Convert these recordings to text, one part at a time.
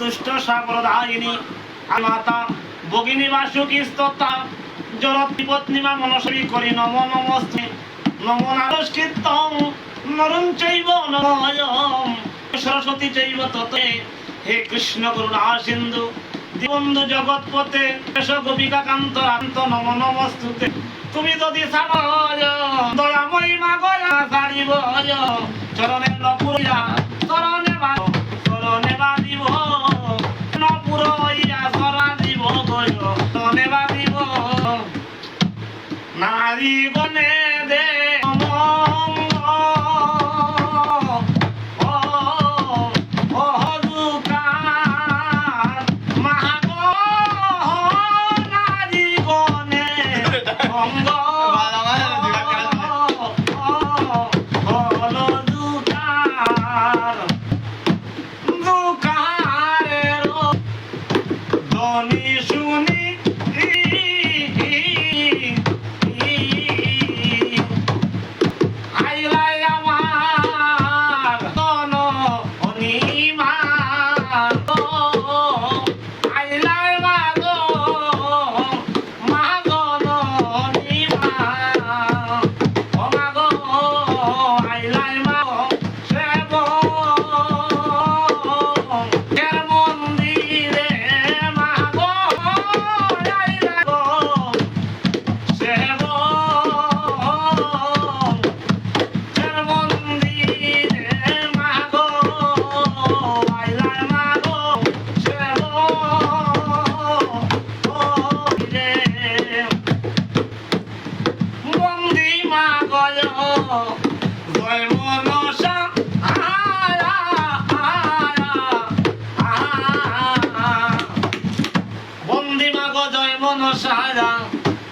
দুষ্ট সাগরদায়িনী মাতা ভগিনী বাসুকী স্ততা জরতি পত্নীমা মনসী করি নম নমস্তে নম নারস্কৃতং নরং চৈব নময়ম সরস্বতী চৈব ততে। হে কৃষ্ণ করুণা সিন্ধু দীনবন্ধু জগৎপতে এস গোপিকা কান্ত রান্ত নম নমস্তুতে। তুমি যদি সাময় দয়াময়ী মাগয়া সারিব চরণে নপুরিয়া চরণে চরণে বাদিব নপুরইয়া সরা দিব গয় চরণে বাদিব নারী গণে দে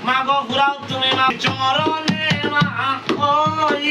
মাগো ঘুরাও তুমি মা চরণে মা ওই